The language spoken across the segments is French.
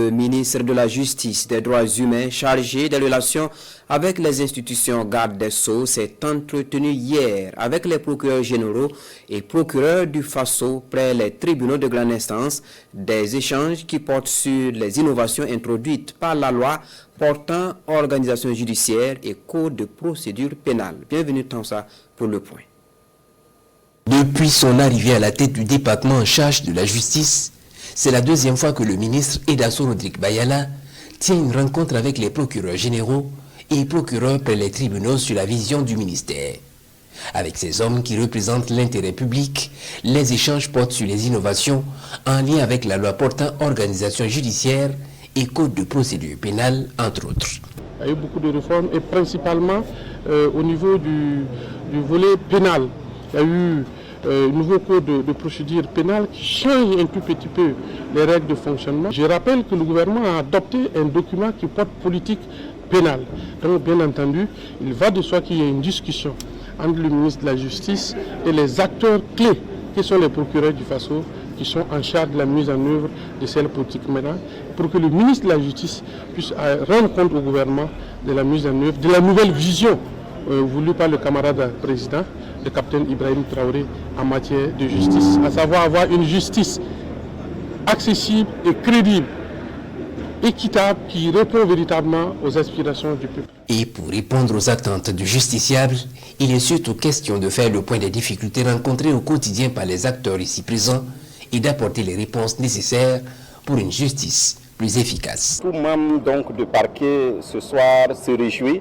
Le ministre de la Justice, des Droits humains, chargé des relations avec les institutions garde des Sceaux, s'est entretenu hier avec les procureurs généraux et procureurs du Faso près les tribunaux de grande instance, des échanges qui portent sur les innovations introduites par la loi portant organisation judiciaire et code de procédure pénale. Bienvenue Tansa pour le point. Depuis son arrivée à la tête du département en charge de la justice, c'est la deuxième fois que le ministre Edasso Rodrigue Bayala tient une rencontre avec les procureurs généraux et procureurs près les tribunaux sur la vision du ministère. Avec ces hommes qui représentent l'intérêt public, les échanges portent sur les innovations en lien avec la loi portant organisation judiciaire et code de procédure pénale, entre autres. Il y a eu beaucoup de réformes et principalement au niveau du volet pénal. Il y a eu un nouveau code de procédure pénale qui change un tout petit peu les règles de fonctionnement. Je rappelle que le gouvernement a adopté un document qui porte politique pénale. Donc bien entendu, il va de soi qu'il y ait une discussion entre le ministre de la Justice et les acteurs clés qui sont les procureurs du Faso qui sont en charge de la mise en œuvre de cette politique pénale pour que le ministre de la Justice puisse rendre compte au gouvernement de la mise en œuvre, de la nouvelle vision voulue par le camarade président, le capitaine Ibrahim Traoré, en matière de justice, à savoir avoir une justice accessible et crédible, équitable, qui répond véritablement aux aspirations du peuple. Et pour répondre aux attentes du justiciable, il est surtout question de faire le point des difficultés rencontrées au quotidien par les acteurs ici présents et d'apporter les réponses nécessaires pour une justice plus efficace. Tout membre donc de parquet ce soir se réjouit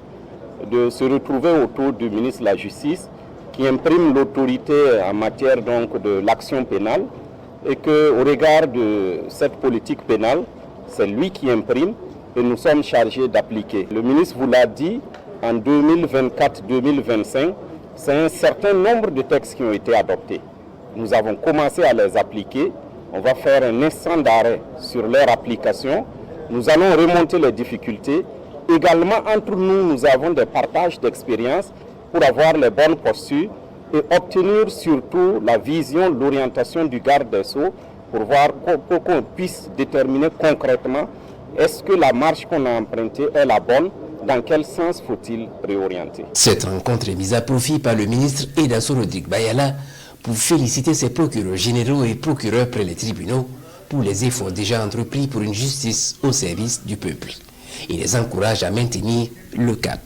de se retrouver autour du ministre de la Justice qui imprime l'autorité en matière donc de l'action pénale et qu'au regard de cette politique pénale, c'est lui qui imprime et nous sommes chargés d'appliquer. Le ministre vous l'a dit, en 2024-2025, c'est un certain nombre de textes qui ont été adoptés. Nous avons commencé à les appliquer. On va faire un instant d'arrêt sur leur application. Nous allons remonter les difficultés. Également, entre nous, nous avons des partages d'expériences pour avoir les bonnes postures et obtenir surtout la vision, l'orientation du garde des Sceaux pour voir qu'on puisse déterminer concrètement est-ce que la marche qu'on a empruntée est la bonne, dans quel sens faut-il réorienter. Cette rencontre est mise à profit par le ministre Edasso Rodrigue Bayala pour féliciter ses procureurs généraux et procureurs près les tribunaux pour les efforts déjà entrepris pour une justice au service du peuple. Il les encourage à maintenir le cap.